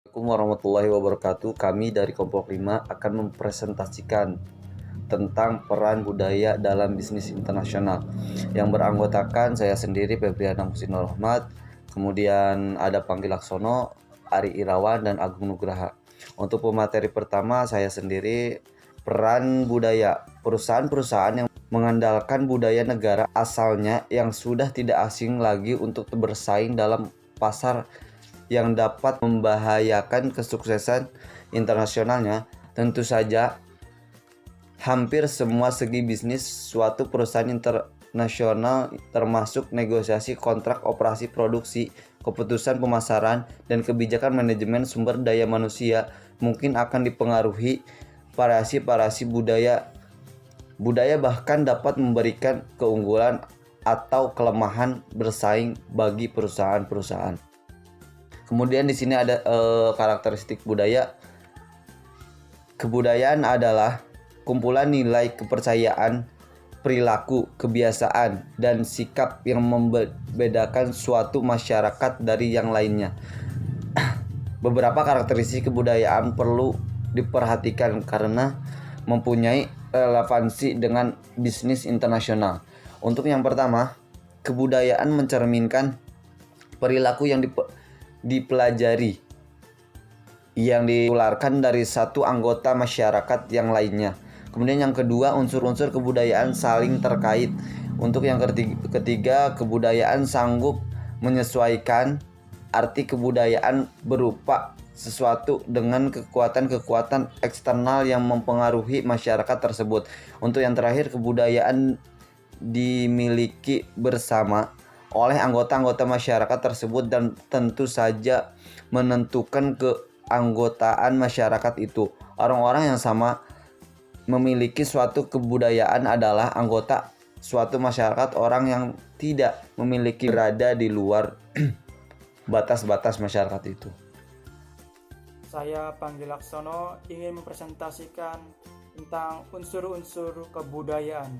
Assalamualaikum warahmatullahi wabarakatuh. Kami dari Kelompok 5 akan mempresentasikan tentang peran budaya dalam bisnis internasional yang beranggotakan saya sendiri Febriana Musinur Rahmat, kemudian ada Panggi Laksono, Ari Irawan, dan Agung Nugraha. Untuk pemateri pertama saya sendiri, peran budaya perusahaan-perusahaan yang mengandalkan budaya negara asalnya yang sudah tidak asing lagi untuk bersaing dalam pasar yang dapat membahayakan kesuksesan internasionalnya. Tentu saja, hampir semua segi bisnis suatu perusahaan internasional termasuk negosiasi kontrak operasi produksi, keputusan pemasaran, dan kebijakan manajemen sumber daya manusia mungkin akan dipengaruhi variasi-variasi budaya. Budaya bahkan dapat memberikan keunggulan atau kelemahan bersaing bagi perusahaan-perusahaan. Kemudian di sini ada karakteristik budaya. Kebudayaan adalah kumpulan nilai kepercayaan, perilaku, kebiasaan, dan sikap yang membedakan suatu masyarakat dari yang lainnya. Beberapa karakteristik kebudayaan perlu diperhatikan karena mempunyai relevansi dengan bisnis internasional. Untuk yang pertama, kebudayaan mencerminkan perilaku yang dipelajari yang ditularkan dari satu anggota masyarakat yang lainnya. Kemudian yang kedua, unsur-unsur kebudayaan saling terkait. Untuk yang ketiga, kebudayaan sanggup menyesuaikan. Arti kebudayaan berupa sesuatu dengan kekuatan-kekuatan eksternal yang mempengaruhi masyarakat tersebut. Untuk yang terakhir, kebudayaan dimiliki bersama oleh anggota-anggota masyarakat tersebut dan tentu saja menentukan keanggotaan masyarakat itu. Orang-orang yang sama memiliki suatu kebudayaan adalah anggota suatu masyarakat. Orang yang tidak memiliki berada di luar batas-batas masyarakat itu. Saya Panggi Laksono ingin mempresentasikan tentang unsur-unsur kebudayaan.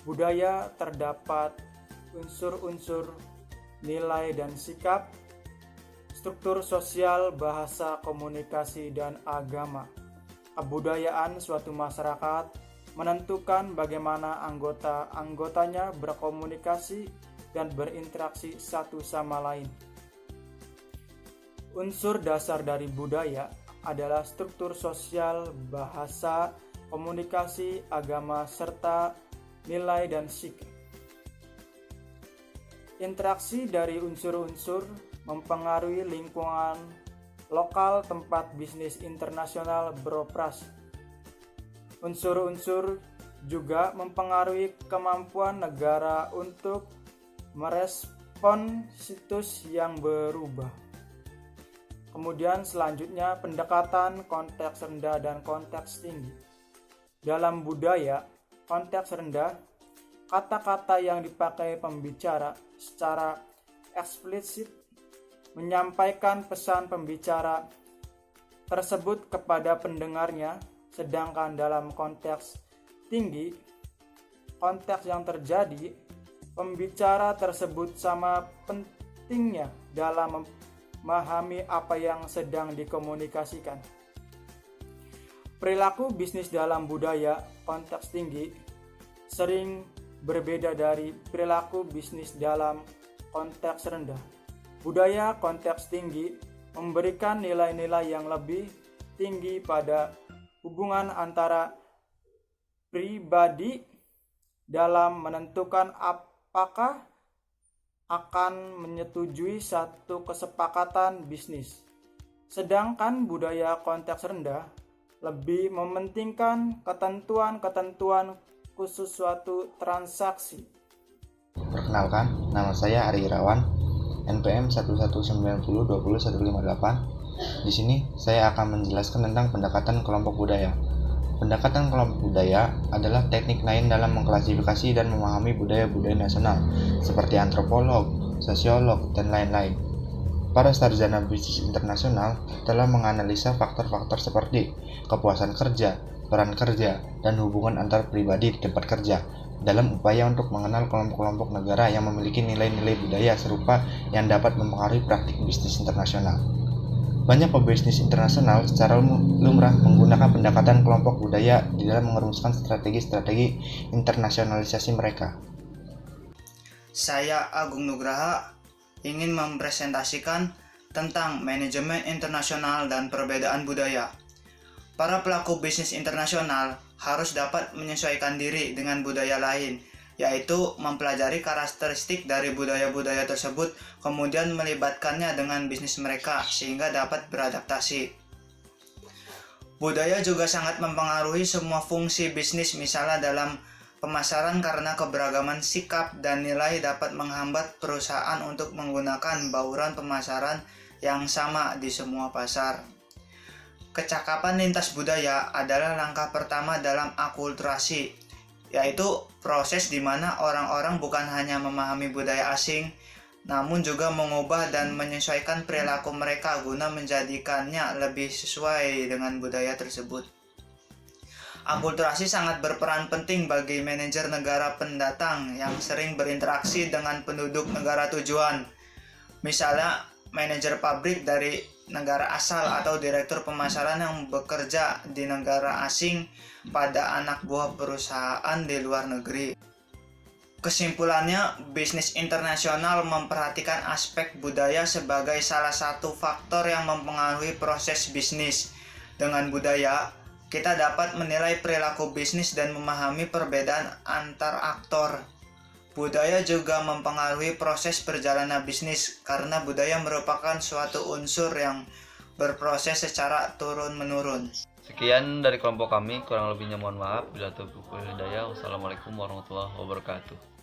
Budaya terdapat unsur-unsur nilai dan sikap, struktur sosial, bahasa, komunikasi, dan agama. Kebudayaan suatu masyarakat menentukan bagaimana anggota-anggotanya berkomunikasi dan berinteraksi satu sama lain. Unsur dasar dari budaya adalah struktur sosial, bahasa, komunikasi, agama, serta nilai dan sikap. Interaksi dari unsur-unsur mempengaruhi lingkungan lokal tempat bisnis internasional beroperasi. Unsur-unsur juga mempengaruhi kemampuan negara untuk merespon situs yang berubah. Kemudian selanjutnya pendekatan konteks rendah dan konteks tinggi. Dalam budaya konteks rendah, kata-kata yang dipakai pembicara secara eksplisit menyampaikan pesan pembicara tersebut kepada pendengarnya, sedangkan dalam konteks tinggi, konteks yang terjadi, pembicara tersebut sama pentingnya dalam memahami apa yang sedang dikomunikasikan. Perilaku bisnis dalam budaya konteks tinggi sering berbeda dari perilaku bisnis dalam konteks rendah. Budaya konteks tinggi memberikan nilai-nilai yang lebih tinggi pada hubungan antara pribadi dalam menentukan apakah akan menyetujui satu kesepakatan bisnis. Sedangkan budaya konteks rendah lebih mementingkan ketentuan-ketentuan khusus suatu transaksi. Perkenalkan, nama saya Ari Irawan, NPM 1190201158. Di sini saya akan menjelaskan tentang pendekatan kelompok budaya. Pendekatan kelompok budaya adalah teknik lain dalam mengklasifikasi dan memahami budaya-budaya nasional, seperti antropolog, sosiolog, dan lain-lain. Para sarjana bisnis internasional telah menganalisa faktor-faktor seperti kepuasan kerja, peran kerja, dan hubungan antar pribadi di tempat kerja, dalam upaya untuk mengenal kelompok-kelompok negara yang memiliki nilai-nilai budaya serupa yang dapat mempengaruhi praktik bisnis internasional. Banyak pebisnis internasional secara lumrah menggunakan pendekatan kelompok budaya di dalam merumuskan strategi-strategi internasionalisasi mereka. Saya Agung Nugraha ingin mempresentasikan tentang manajemen internasional dan perbedaan budaya. Para pelaku bisnis internasional harus dapat menyesuaikan diri dengan budaya lain, yaitu mempelajari karakteristik dari budaya-budaya tersebut, kemudian melibatkannya dengan bisnis mereka sehingga dapat beradaptasi. Budaya juga sangat mempengaruhi semua fungsi bisnis, misalnya dalam pemasaran karena keberagaman sikap dan nilai dapat menghambat perusahaan untuk menggunakan bauran pemasaran yang sama di semua pasar. Kecakapan lintas budaya adalah langkah pertama dalam akulturasi, yaitu proses di mana orang-orang bukan hanya memahami budaya asing, namun juga mengubah dan menyesuaikan perilaku mereka guna menjadikannya lebih sesuai dengan budaya tersebut. Akulturasi sangat berperan penting bagi manajer negara pendatang yang sering berinteraksi dengan penduduk negara tujuan. Misalnya, manajer pabrik dari negara asal atau direktur pemasaran yang bekerja di negara asing pada anak buah perusahaan di luar negeri. Kesimpulannya, bisnis internasional memperhatikan aspek budaya sebagai salah satu faktor yang mempengaruhi proses bisnis. Dengan budaya, kita dapat menilai perilaku bisnis dan memahami perbedaan antar aktor. Budaya juga mempengaruhi proses perjalanan bisnis karena budaya merupakan suatu unsur yang berproses secara turun-menurun. Sekian dari kelompok kami, kurang lebihnya mohon maaf. Bila taufiq wal hidayah. Wassalamualaikum warahmatullahi wabarakatuh.